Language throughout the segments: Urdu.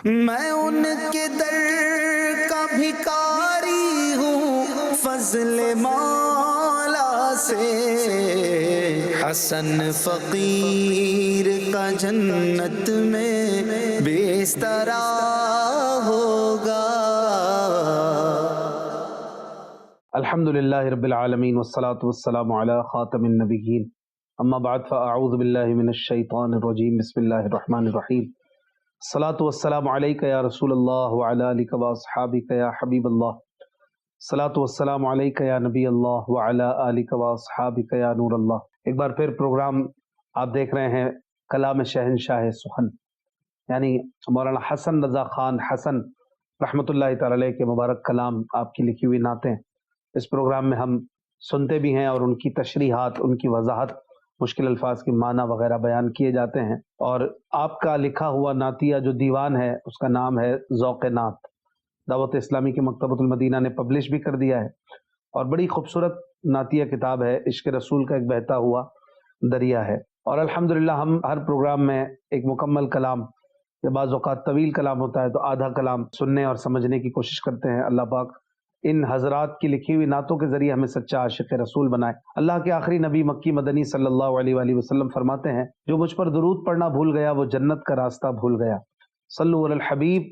میں ان کے در کا بھکاری ہوں فضل مولا سے، حسن فقیر کا جنت میں بستر ہوگا۔ الحمدللہ رب العالمین والصلاة والسلام علی خاتم النبیین، اما بعد فاعوذ باللہ من الشیطان الرجیم، بسم اللہ الرحمن الرحیم۔ الصلاة والسلام علیک یا رسول اللہ وعلی آلک واصحابک یا حبیب اللہ، الصلاة والسلام علیک یا نبی اللہ وعلی آلک واصحابک یا نور اللہ۔ ایک بار پھر پروگرام آپ دیکھ رہے ہیں کلام شہنشاہ سخن، یعنی مولانا حسن رضا خان حسن رحمۃ اللہ تعالی علیہ کے مبارک کلام، آپ کی لکھی ہوئی نعتیں اس پروگرام میں ہم سنتے بھی ہیں، اور ان کی تشریحات، ان کی وضاحت، مشکل الفاظ کی معنی وغیرہ بیان کیے جاتے ہیں۔ اور آپ کا لکھا ہوا نعتیہ جو دیوان ہے اس کا نام ہے ذوق نعت، دعوت اسلامی کی مکتبۃ المدینہ نے پبلش بھی کر دیا ہے، اور بڑی خوبصورت نعتیہ کتاب ہے، عشق رسول کا ایک بہتا ہوا دریا ہے۔ اور الحمدللہ ہم ہر پروگرام میں ایک مکمل کلام، یا بعض اوقات طویل کلام ہوتا ہے تو آدھا کلام سننے اور سمجھنے کی کوشش کرتے ہیں۔ اللہ پاک ان حضرات کی لکھی ہوئی نعتوں کے ذریعے ہمیں سچا عاشق رسول بنائے۔ اللہ کے آخری نبی مکی مدنی صلی اللہ علیہ وآلہ وسلم فرماتے ہیں، جو مجھ پر درود پڑھنا بھول گیا وہ جنت کا راستہ بھول گیا۔ صلو علی الحبیب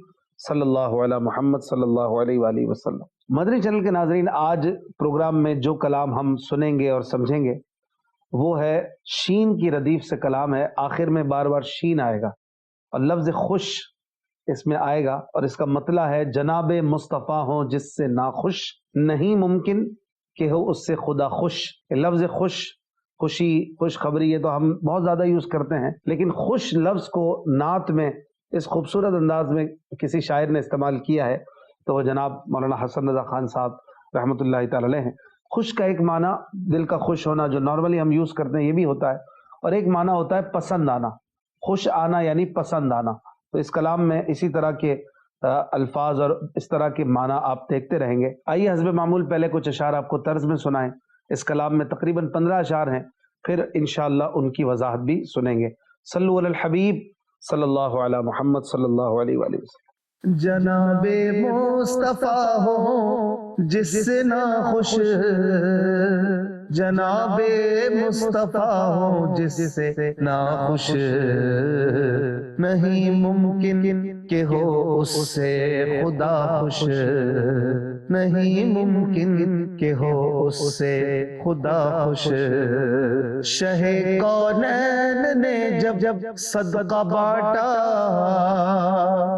صلی اللہ علی محمد صلی اللہ علیہ وآلہ وسلم۔ مدنی چینل کے ناظرین، آج پروگرام میں جو کلام ہم سنیں گے اور سمجھیں گے وہ ہے شین کی ردیف سے کلام ہے، آخر میں بار بار شین آئے گا اور لفظ خوش اس میں آئے گا، اور اس کا مطلب ہے جناب مصطفیٰ ہوں جس سے ناخوش، نہیں ممکن کہ ہو اس سے خدا خوش۔ لفظ خوش، خوشی، خوشخبری، یہ تو ہم بہت زیادہ یوز کرتے ہیں، لیکن خوش لفظ کو نعت میں اس خوبصورت انداز میں کسی شاعر نے استعمال کیا ہے تو وہ جناب مولانا حسن رضا خان صاحب رحمۃ اللہ تعالی علیہ ہیں۔ خوش کا ایک معنی دل کا خوش ہونا جو نارملی ہم یوز کرتے ہیں یہ بھی ہوتا ہے، اور ایک معنی ہوتا ہے پسند آنا، خوش آنا یعنی پسند آنا۔ تو اس کلام میں اسی طرح کے الفاظ اور اس طرح کے معنی آپ دیکھتے رہیں گے۔ آئیے حسب معمول پہلے کچھ اشعار آپ کو طرز میں سنائیں۔ اس کلام میں تقریباً 15 اشعار ہیں، پھر انشاءاللہ ان کی وضاحت بھی سنیں گے۔ صلو علی الحبیب صلی اللہ علی محمد صلی اللہ علیہ وآلہ وسلم۔ جناب مصطفیٰ ہو جس سے ناخوش، جناب مصطفیٰ ہو جس سے ناخوش، نہیں ممکن کہ ہو اس سے خدا خوش، نہیں ممکن کہ ہو اس سے خدا خوش۔ شہ کونین نے جب صدقہ بانٹا،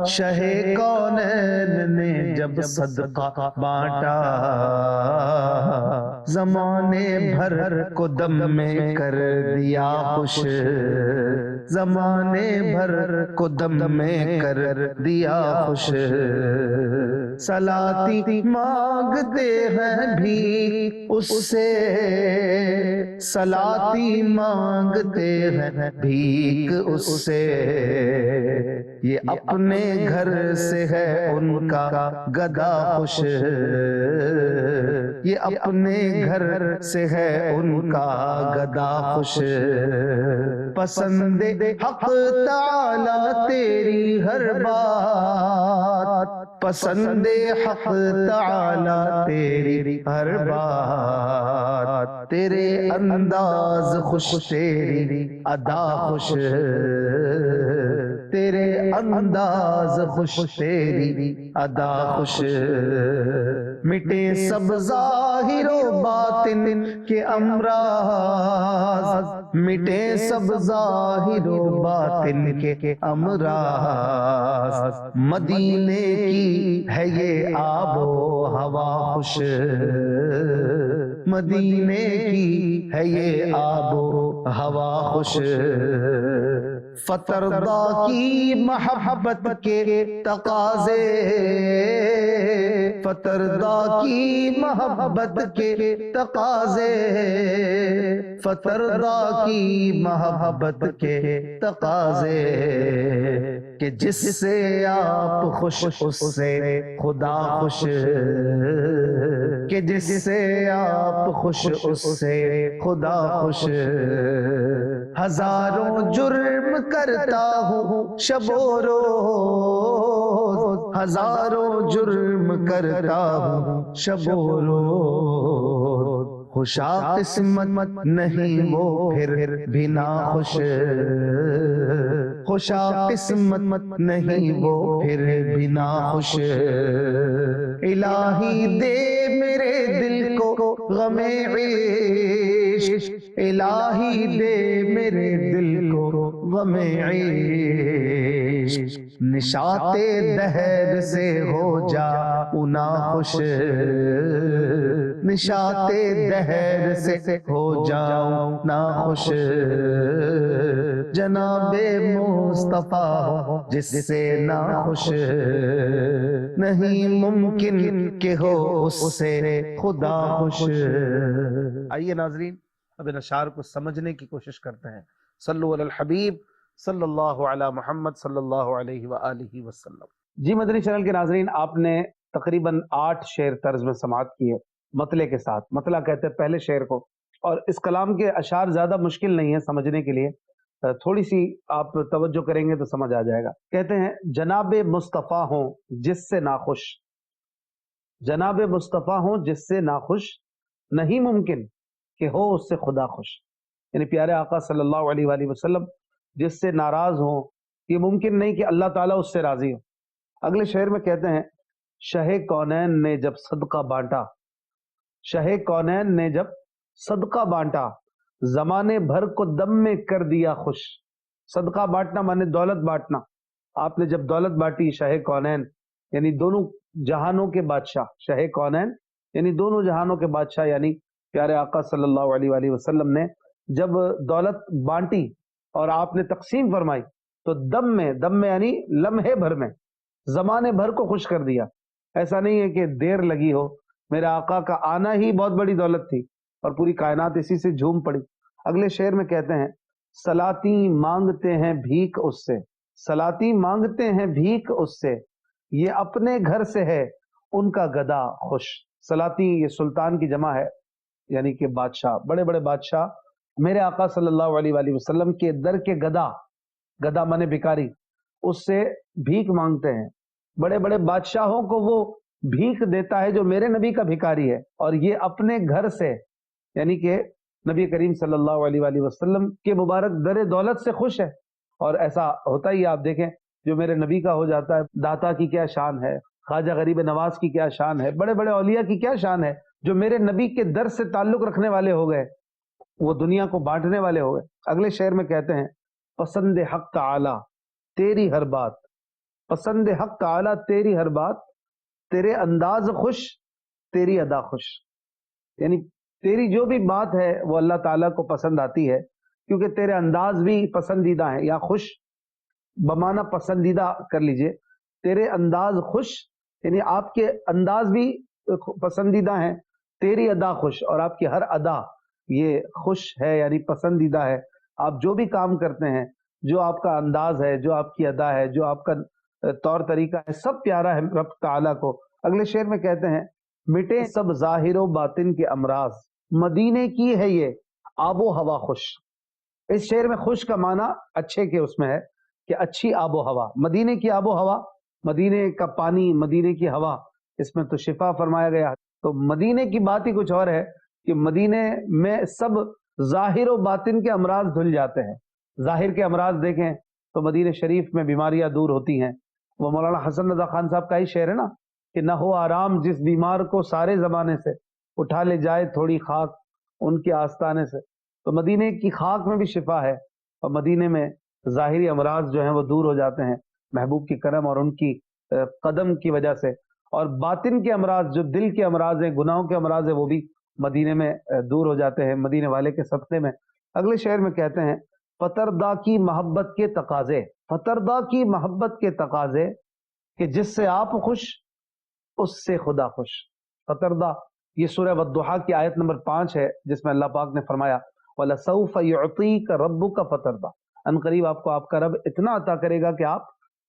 شہ کونین نے جب صدقہ بانٹا، زمانے بھر کو دم میں کر دیا خوش، زمانے بھر کو دم میں کر دیا خوش۔ صلاتی مانگتے ہیں بھی اس سے، صلاتی مانگتے ہیں بھیک اس سے، یہ اپنے گھر سے ہے ان کا گدا خوش، یہ اپنے گھر سے ہے ان کا گدا خوش۔ پسند حق تعالی تیری ہر بات، پسند حق تعالی تیری ہر بات، تیرے انداز خوش تیری ادا خوش، تیرے انداز خوش تیری ادا خوش۔ مٹے سب ظاہر و باطن کے امراض، مٹے سب ظاہر و باطن کے امراض، مدینے کی ہے یہ آب و ہوا خوش، مدینے کی ہے یہ آب و ہوا خوش۔ فترضا کی محبت کے تقاضے، فترضا کی محبت کے تقاضے، فترضا کی محبت کے تقاضے، کہ جس سے آپ خوش اس سے خدا خوش، کہ جس سے آپ خوش اس سے خدا خوش۔ ہزاروں جرم کرتا ہوں شب و روز، ہزاروں جرم کرتا ہوں شب و روز، خوشا قسمت نہیں وہ پھر بھی ناخوش، خوشا قسمت نہیں وہ پھر بھی ناخوش، الہی دے میرے دل کو غم عشق، الہی دے میرے دل کو غم عشق، نشاط دہر سے ہو جا ناخوش، نشاط دہر سے ہو جاؤں ناخوش، جناب مصطفیٰ جس سے ناخوش نہیں ممکن کہ ہو اس سے خدا خوش۔ آئیے ناظرین اب ان اشعار کو سمجھنے کی کوشش کرتے ہیں۔ صلو علی الحبیب صلی اللہ علی محمد صلی اللہ علیہ وآلہ وسلم۔ جی مدنی چینل کے ناظرین، آپ نے تقریباً 8 شعر طرز میں سماعت کی ہے مطلع کے ساتھ۔ مطلع کہتے ہیں پہلے شعر کو، اور اس کلام کے اشعار زیادہ مشکل نہیں ہے سمجھنے کے لیے، تھوڑی سی آپ توجہ کریں گے تو سمجھ آ جائے گا۔ کہتے ہیں جناب مصطفیٰ ہوں جس سے ناخوش، جناب مصطفیٰ ہوں جس سے ناخوش، نہیں ممکن کہ ہو اس سے خدا خوش، یعنی پیارے آقا صلی اللہ علیہ وآلہ وسلم جس سے ناراض ہوں، یہ ممکن نہیں کہ اللہ تعالیٰ اس سے راضی ہو۔ اگلے شعر میں کہتے ہیں شہ کونین نے جب صدقہ بانٹا، شہ کونین نے جب صدقہ بانٹا، زمانے بھر کو دم میں کر دیا خوش۔ صدقہ بانٹنا مانے دولت بانٹنا، آپ نے جب دولت بانٹی شہ کونین یعنی دونوں جہانوں کے بادشاہ، شہ کونین یعنی دونوں جہانوں کے بادشاہ، یعنی پیارے آقا صلی اللہ علیہ وآلہ وسلم نے جب دولت بانٹی اور آپ نے تقسیم فرمائی تو دم میں یعنی لمحے بھر میں زمانے بھر کو خوش کر دیا۔ ایسا نہیں ہے کہ دیر لگی ہو، میرے آقا کا آنا ہی بہت بڑی دولت تھی اور پوری کائنات اسی سے جھوم پڑی۔ اگلے شعر میں کہتے ہیں سلاتی مانگتے ہیں بھیک اس سے، سلاتی مانگتے ہیں بھیک اس سے، یہ اپنے گھر سے ہے ان کا گدا خوش۔ سلاتی یہ سلطان کی جمع ہے، یعنی کہ بادشاہ، بڑے بڑے بادشاہ میرے آقا صلی اللہ علیہ وآلہ وسلم کے در کے گدا، گدا مانے بھکاری، اس سے بھیک مانگتے ہیں۔ بڑے بڑے بادشاہوں کو وہ بھیک دیتا ہے جو میرے نبی کا بھکاری ہے، اور یہ اپنے گھر سے یعنی کہ نبی کریم صلی اللہ علیہ وآلہ وسلم کے مبارک در دولت سے خوش ہے۔ اور ایسا ہوتا ہی آپ دیکھیں جو میرے نبی کا ہو جاتا ہے، داتا کی کیا شان ہے، خواجہ غریب نواز کی کیا شان ہے، بڑے بڑے اولیاء کی کیا شان ہے، جو میرے نبی کے در سے تعلق رکھنے والے ہو گئے وہ دنیا کو بانٹنے والے ہو گئے۔ اگلے شعر میں کہتے ہیں پسند حق تعالی تیری ہر بات، پسند حق تعالی تیری ہر بات، تیرے انداز خوش تیری ادا خوش، یعنی تیری جو بھی بات ہے وہ اللہ تعالیٰ کو پسند آتی ہے، کیونکہ تیرے انداز بھی پسندیدہ ہیں، یا خوش بمانا پسندیدہ کر لیجئے، تیرے انداز خوش یعنی آپ کے انداز بھی پسندیدہ ہیں، تیری ادا خوش، اور آپ کی ہر ادا یہ خوش ہے یعنی پسندیدہ ہے۔ آپ جو بھی کام کرتے ہیں، جو آپ کا انداز ہے، جو آپ کی ادا ہے، جو آپ کا طور طریقہ ہے، سب پیارا ہے رب تعالیٰ کو۔ اگلے شعر میں کہتے ہیں مٹے سب ظاہر و باطن کے امراض، مدینے کی ہے یہ آب و ہوا خوش۔ اس شعر میں خوش کا معنی اچھے کے اس میں ہے کہ اچھی آب و ہوا، مدینے کی آب و ہوا، مدینے کا پانی، مدینے کی ہوا، اس میں تو شفا فرمایا گیا۔ تو مدینے کی بات ہی کچھ اور ہے کہ مدینے میں سب ظاہر و باطن کے امراض دھل جاتے ہیں۔ ظاہر کے امراض دیکھیں تو مدینے شریف میں بیماریاں دور ہوتی ہیں، وہ مولانا حسن رضا خان صاحب کا ہی شعر ہے نا کہ نہ ہو آرام جس بیمار کو سارے زمانے سے، اٹھا لے جائے تھوڑی خاک ان کے آستانے سے۔ تو مدینے کی خاک میں بھی شفا ہے، اور مدینے میں ظاہری امراض جو ہیں وہ دور ہو جاتے ہیں محبوب کی کرم اور ان کی قدم کی وجہ سے، اور باطن کے امراض جو دل کے امراض ہیں، گناہوں کے امراض ہیں، وہ بھی مدینے میں دور ہو جاتے ہیں مدینے والے کے صدقے میں۔ اگلے شعر میں کہتے ہیں فتردہ کی محبت کے تقاضے، فتردہ کی محبت کے تقاضے کہ جس سے آپ خوش اس سے خدا خوش۔ فتردہ یہ سورہ والضحیٰ کی آیت نمبر 5 ہے، جس میں اللہ پاک نے فرمایا وَلَسَوْفَ يُعْطِيكَ رَبُّكَ فَتَرْضَىٰ، ان قریب آپ کو آپ کا رب اتنا عطا کرے گا کہ آپ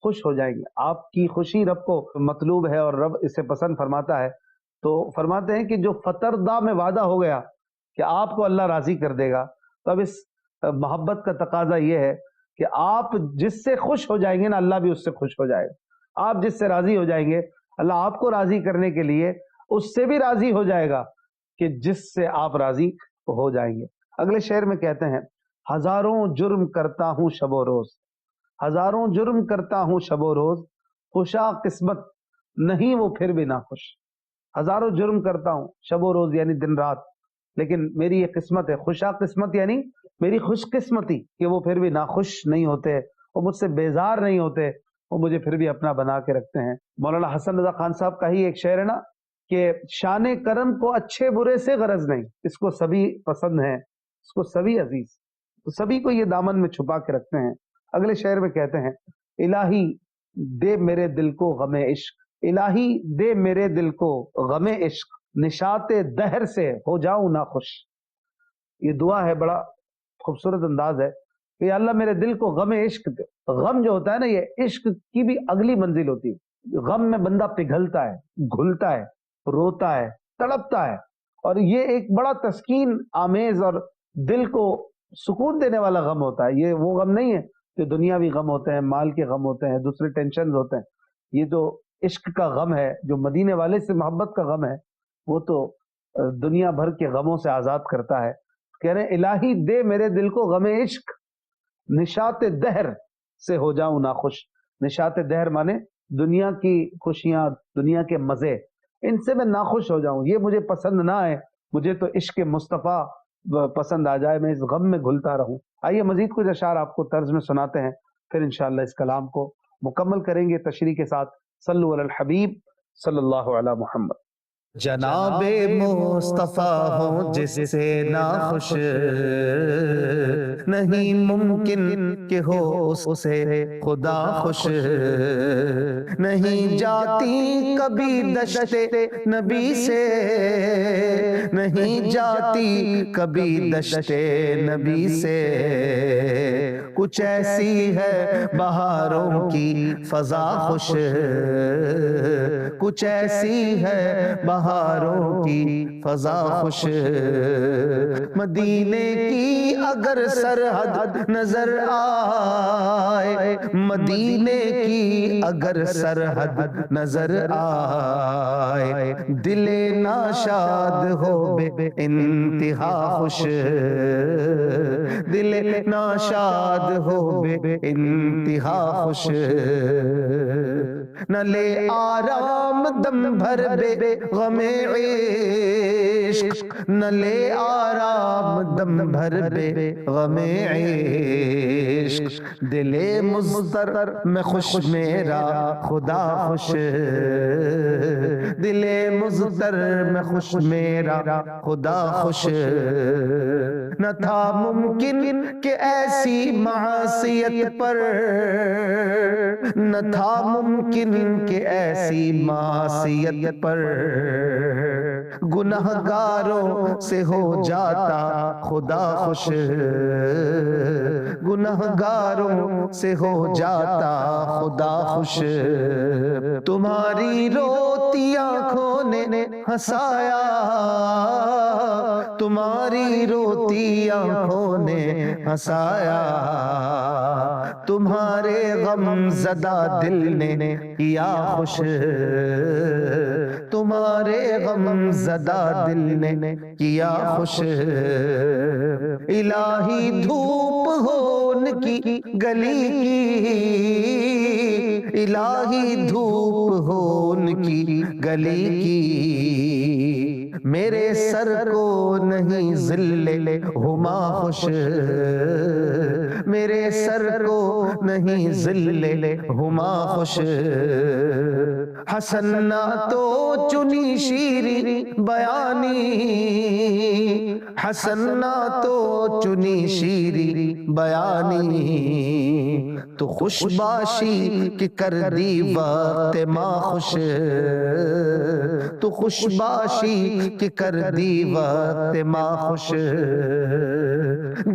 خوش ہو جائیں گے۔ آپ کی خوشی رب کو مطلوب ہے اور رب اسے پسند فرماتا ہے۔ تو فرماتے ہیں کہ جو فتردہ میں وعدہ ہو گیا کہ آپ کو اللہ راضی کر دے گا، تو اب اس محبت کا تقاضا یہ ہے کہ آپ جس سے خوش ہو جائیں گے نا، اللہ بھی اس سے خوش ہو جائے گا۔ آپ جس سے راضی ہو جائیں گے اللہ آپ کو راضی کرنے کے لیے اس سے بھی راضی ہو جائے گا کہ جس سے آپ راضی ہو جائیں گے۔ اگلے شعر میں کہتے ہیں ہزاروں جرم کرتا ہوں شب و روز، ہزاروں جرم کرتا ہوں شب و روز، خوشا قسمت نہیں وہ پھر بھی ناخوش۔ ہزاروں جرم کرتا ہوں شب و روز یعنی دن رات، لیکن میری یہ قسمت ہے، خوشا قسمت یعنی میری خوش قسمتی کہ وہ پھر بھی ناخوش نہیں ہوتے، وہ مجھ سے بیزار نہیں ہوتے، وہ مجھے پھر بھی اپنا بنا کے رکھتے ہیں۔ مولانا حسن رضا خان صاحب کا ہی ایک شعر ہے نا کہ شان کرم کو اچھے برے سے غرض نہیں، اس کو سبھی پسند ہیں، اس کو سبھی عزیز، تو سبھی کو یہ دامن میں چھپا کے رکھتے ہیں۔ اگلے شعر میں کہتے ہیں الہی دے میرے دل کو غم عشق، الہی دے میرے دل کو غم عشق، نشاط دہر سے ہو جاؤں ناخوش۔ یہ دعا ہے، بڑا خوبصورت انداز ہے کہ یا اللہ میرے دل کو غم عشق دے۔ غم جو ہوتا ہے نا، یہ عشق کی بھی اگلی منزل ہوتی ہے۔ غم میں بندہ پگھلتا ہے، گھلتا ہے، روتا ہے، تڑپتا ہے، اور یہ ایک بڑا تسکین آمیز اور دل کو سکون دینے والا غم ہوتا ہے۔ یہ وہ غم نہیں ہے جو دنیاوی غم ہوتے ہیں، مال کے غم ہوتے ہیں، دوسرے ٹینشن ہوتے ہیں۔ یہ جو عشق کا غم ہے، جو مدینے والے سے محبت کا غم ہے، وہ تو دنیا بھر کے غموں سے آزاد کرتا ہے۔ کہہ رہے ہیں الہی دے میرے دل کو غم عشق، نشاط دہر سے ہو جاؤں ناخوش۔ نشاط دہر مانے دنیا کی خوشیاں، دنیا کے مزے، ان سے میں ناخوش ہو جاؤں، یہ مجھے پسند نہ آئے، مجھے تو عشق مصطفیٰ پسند آ جائے، میں اس غم میں گھلتا رہوں۔ آئیے مزید کچھ اشعار آپ کو طرز میں سناتے ہیں، پھر انشاءاللہ اس کلام کو مکمل کریں گے تشریح کے ساتھ۔ صلو علی الحبیب صلی اللہ علی محمد۔ جناب مصطفیٰ ہوں جس سے ناخوش نہیں ممکن کہ ہو اس سے خدا خوش، نہیں جاتی کبھی دشت نبی سے، نہیں جاتی کبھی دشت نبی سے، کچھ ایسی ہے بہاروں کی فضا خوش، کچھ ایسی ہے بہاروں کی فضا خوش، مدینے کی اگر سرحد نظر آئے، مدینے کی اگر سرحد نظر آئے، دل ناشاد ہو بے انتہا خوش، دل ناشاد ہو بے انتہا خوش، نہ لے آرام دم بھر بے غم عشق، نہ لے آرام دم بھر بے غم عشق، دل مضطر میں خوش میرا خدا خوش، دل مضطر میں خوش میرا خدا خوش، نہ تھا ممکن کہ ایسی معصیت پر، نہ تھا ممکن کہ ایسی معصیت پر گنہگاروں سے ہو جاتا خدا خوش، گنہگاروں سے ہو جاتا خدا خوش، تمہاری روتی آنکھوں نے ہنسایا، تمہاری روتی آنکھوں نے ہنسایا، تمہارے غم زدہ دل نے کیا خوش، تمہارے غم زدہ دل نے کیا خوش، الہی دھوپ ہو ان کی گلی کی، الہی دھوپ ہو ان کی گلی کی، میرے سر کو نہیں ذل ہما خوش، میرے سر کو نہیں ذل ہما خوش، حسن نہ تو چنی شیریں بیانی، حسن نہ تو چنی شیریں بیانی، تو خوش باشی کہ کر دی وقت ماں خوش، تو خوش باشی کہ کر دی وقت ماں خوش،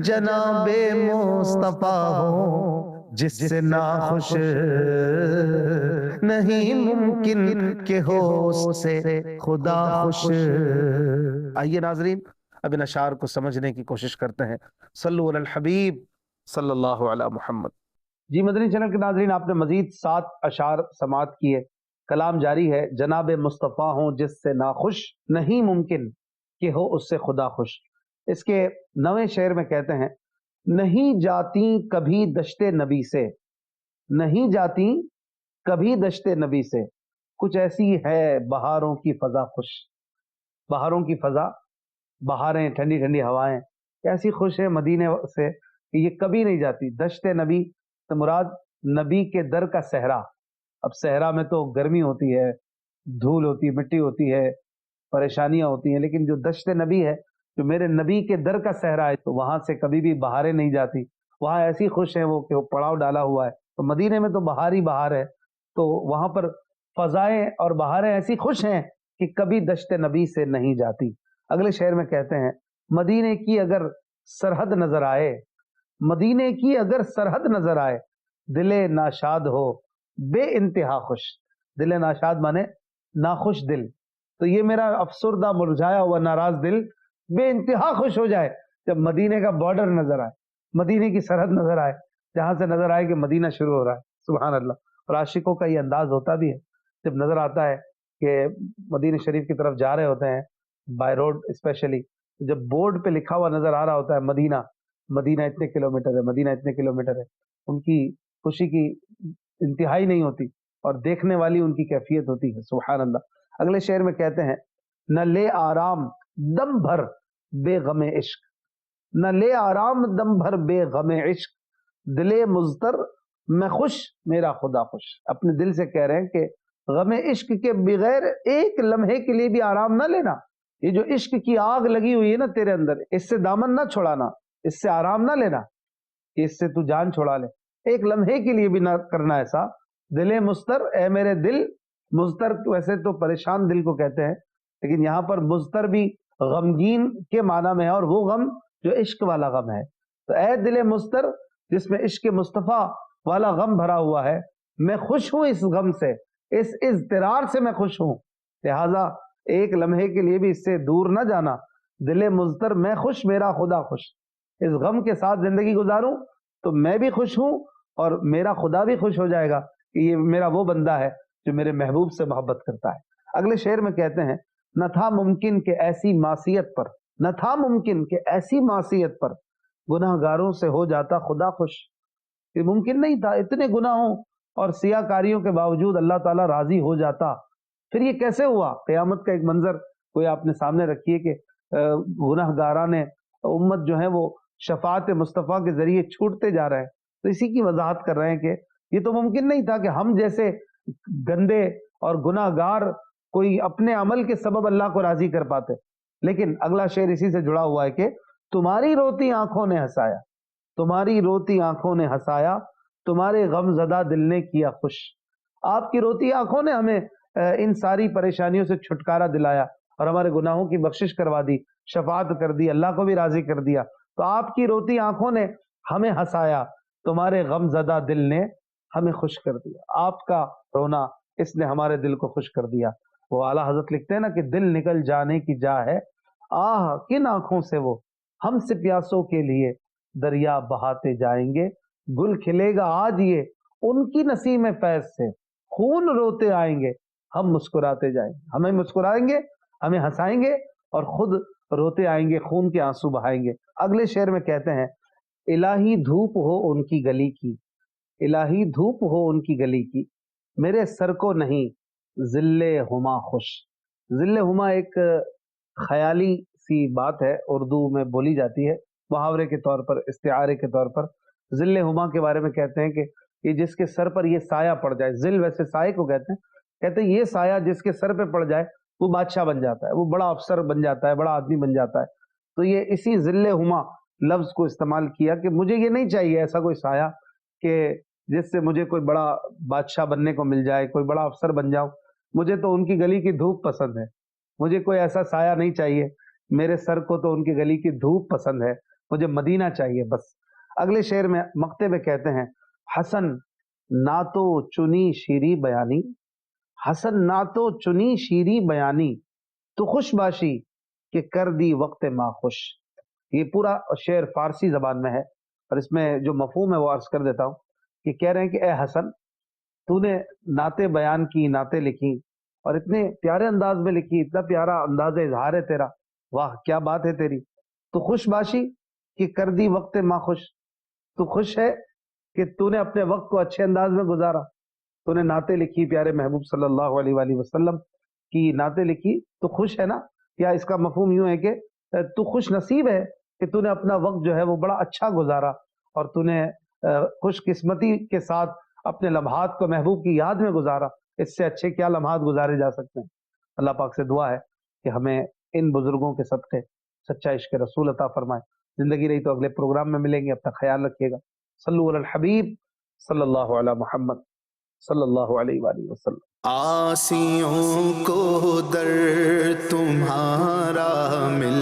جناب مصطفیٰ ہوں جس سے ناخوش نہیں ممکن کہ ہو اس سے خدا خوش۔ آئیے ناظرین اب ان اشعار کو سمجھنے کی کوشش کرتے ہیں۔ صلو علی الحبیب صلی اللہ علی محمد۔ جی مدنی چینل کے ناظرین، آپ نے مزید 7 اشعار سماعت کیے. کلام جاری ہے. جناب مصطفیٰ ہوں جس سے ناخوش، نہیں ممکن کہ ہو اس سے خدا خوش. اس کے 9ویں شعر میں کہتے ہیں، نہیں جاتی کبھی دشت نبی سے، نہیں جاتی کبھی دشت نبی سے، کچھ ایسی ہے بہاروں کی فضا خوش. بہاروں کی فضا، بہاریں، ٹھنڈی ٹھنڈی ہوائیں ایسی خوش ہے مدینے سے کہ یہ کبھی نہیں جاتی. دشت نبی تو مراد نبی کے در کا صحرا. اب صحرا میں تو گرمی ہوتی ہے، دھول ہوتی ہے، مٹی ہوتی ہے، پریشانیاں ہوتی ہیں، لیکن جو دشت نبی ہے، جو میرے نبی کے در کا صحرا ہے، تو وہاں سے کبھی بھی بہاریں نہیں جاتی. وہاں ایسی خوش ہیں وہ کہ وہ پڑاؤ ڈالا ہوا ہے. تو مدینے میں تو بہار ہی بہار ہے، تو وہاں پر فضائیں اور بہاریں ایسی خوش ہیں کہ کبھی دشت نبی سے نہیں جاتی. اگلے شعر میں کہتے ہیں، مدینے کی اگر سرحد نظر آئے، مدینے کی اگر سرحد نظر آئے، دل ناشاد ہو بے انتہا خوش. دل ناشاد مانے ناخوش دل. تو یہ میرا افسردہ مرجھایا ہوا ناراض دل بے انتہا خوش ہو جائے جب مدینے کا بارڈر نظر آئے، مدینے کی سرحد نظر آئے، جہاں سے نظر آئے کہ مدینہ شروع ہو رہا ہے. سبحان اللہ. اور عاشقوں کا یہ انداز ہوتا بھی ہے، جب نظر آتا ہے کہ مدینہ شریف کی طرف جا رہے ہوتے ہیں بائی روڈ اسپیشلی، جب بورڈ پہ لکھا ہوا نظر آ رہا ہوتا ہے مدینہ، مدینہ اتنے کلومیٹر ہے، مدینہ اتنے کلومیٹر ہے، ان کی خوشی کی انتہائی نہیں ہوتی، اور دیکھنے والی ان کی کیفیت ہوتی ہے. سبحان اللہ. اگلے شعر میں کہتے ہیں، نہ لے آرام دم بھر بے غم عشق، نہ لے آرام دم بھر بے غم عشق، دل مضطر میں خوش میرا خدا خوش. اپنے دل سے کہہ رہے ہیں کہ غم عشق کے بغیر ایک لمحے کے لیے بھی آرام نہ لینا. یہ جو عشق کی آگ لگی ہوئی ہے نا تیرے اندر، اس سے دامن نہ چھڑانا، اس سے آرام نہ لینا کہ اس سے تو جان چھڑا لے. ایک لمحے کے لیے بھی نہ کرنا ایسا. دل مضطر، اے میرے دل مضطر، ویسے تو پریشان دل کو کہتے ہیں، لیکن یہاں پر مضطر بھی غمگین کے معنی میں ہے، اور وہ غم جو عشق والا غم ہے. تو اے دل مضطر جس میں عشق مصطفیٰ والا غم بھرا ہوا ہے، میں خوش ہوں اس غم سے، اس اضطرار سے میں خوش ہوں، لہذا ایک لمحے کے لیے بھی اس سے دور نہ جانا. دل مضطر میں خوش میرا خدا خوش. اس غم کے ساتھ زندگی گزاروں تو میں بھی خوش ہوں اور میرا خدا بھی خوش ہو جائے گا کہ یہ میرا وہ بندہ ہے جو میرے محبوب سے محبت کرتا ہے. اگلے شعر میں کہتے ہیں، نہ تھا ممکن کہ ایسی معصیت پر، نہ تھا ممکن کہ ایسی معصیت پر گناہ گاروں سے ہو جاتا خدا خوش. یہ ممکن نہیں تھا، اتنے گناہوں اور سیاہ کاریوں کے باوجود اللہ تعالیٰ راضی ہو جاتا. پھر یہ کیسے ہوا؟ قیامت کا ایک منظر کوئی آپ نے سامنے رکھیے کہ گناہ گاران امت جو ہے وہ شفاعت مصطفیٰ کے ذریعے چھوٹتے جا رہے ہیں. تو اسی کی وضاحت کر رہے ہیں کہ یہ تو ممکن نہیں تھا کہ ہم جیسے گندے اور گناہ گار کوئی اپنے عمل کے سبب اللہ کو راضی کر پاتے. لیکن اگلا شعر اسی سے جڑا ہوا ہے کہ تمہاری روتی آنکھوں نے ہنسایا، تمہاری روتی آنکھوں نے ہنسایا، تمہارے غم زدہ دل نے کیا خوش. آپ کی روتی آنکھوں نے ہمیں ان ساری پریشانیوں سے چھٹکارا دلایا اور ہمارے گناہوں کی بخشش کروا دی، شفاعت کر دی، اللہ کو بھی راضی کر دیا. تو آپ کی روتی آنکھوں نے ہمیں ہنسایا، تمہارے غم زدہ دل نے ہمیں خوش کر دیا. آپ کا رونا اس نے ہمارے دل کو خوش کر دیا. وہ اعلیٰ حضرت لکھتے ہیں نا کہ دل نکل جانے کی جا ہے، آہ کن آنکھوں سے وہ ہم سے پیاسوں کے لیے دریا بہاتے جائیں گے. گل کھلے گا آج یہ ان کی نسیم فیض سے، خون روتے آئیں گے ہم مسکراتے جائیں گے. ہمیں مسکرائیں گے، ہمیں ہنسائیں گے، اور خود روتے آئیں گے، خون کے آنسو بہائیں گے. اگلے شعر میں کہتے ہیں، الہی دھوپ ہو ان کی گلی کی، الہی دھوپ ہو ان کی گلی کی، میرے سر کو نہیں ذل ہما خوش. ذل ہما ایک خیالی سی بات ہے، اردو میں بولی جاتی ہے محاورے کے طور پر، استعارے کے طور پر. ذل ہما کے بارے میں کہتے ہیں کہ یہ جس کے سر پر یہ سایہ پڑ جائے، ذل ویسے سائے کو کہتے ہیں، کہتے ہیں یہ سایہ جس کے سر پہ پڑ جائے وہ بادشاہ بن جاتا ہے، وہ بڑا افسر بن جاتا ہے، بڑا آدمی بن جاتا ہے. تو یہ اسی ذل ہما لفظ کو استعمال کیا کہ مجھے یہ نہیں چاہیے ایسا کوئی سایہ کہ جس سے مجھے کوئی بڑا بادشاہ بننے کو مل جائے، کوئی بڑا افسر بن جاؤں. مجھے تو ان کی گلی کی دھوپ پسند ہے، مجھے کوئی ایسا سایہ نہیں چاہیے. میرے سر کو تو ان کی گلی کی دھوپ پسند ہے، مجھے مدینہ چاہیے بس. اگلے شعر میں مقطع میں کہتے ہیں، حسن نہ تو چنی شیری بیانی، حسن نہ تو چنی شیری بیانی، تو خوش باشی کہ کر دی وقت ما خوش. یہ پورا شعر فارسی زبان میں ہے، اور اس میں جو مفہوم ہے وہ عرض کر دیتا ہوں کہ کہہ رہے ہیں کہ اے حسن، تو نے نعتیں بیان کی، نعتیں لکھی اور اتنے پیارے انداز میں لکھی، اتنا پیارا انداز اظہار ہے تیرا، واہ کیا بات ہے تیری، تو خوش باشی کہ کر دی وقت ما خوش، تو خوش ہے کہ تو نے اپنے وقت کو اچھے انداز میں گزارا، تو نے نعتیں لکھی، پیارے محبوب صلی اللہ علیہ وآلہ وسلم کی نعتیں لکھی، تو خوش ہے نا؟ یا اس کا مفہوم یوں ہے کہ تو خوش نصیب ہے کہ تو نے اپنا وقت جو ہے وہ بڑا اچھا گزارا، اور تو نے خوش قسمتی کے ساتھ اپنے لمحات کو محبوب کی یاد میں گزارا۔ اس سے اچھے کیا لمحات گزارے جا سکتے ہیں؟ اللہ پاک سے دعا ہے کہ ہمیں ان بزرگوں کے صدقے سچا عشق رسول عطا فرمائے۔ زندگی رہی تو اگلے پروگرام میں ملیں گے، اپنا خیال رکھیے گا۔ صلو علی الحبیب صلی اللہ علی محمد صلی اللہ علیہ وآلہ وسلم۔ آسیوں کو در تمہارا مل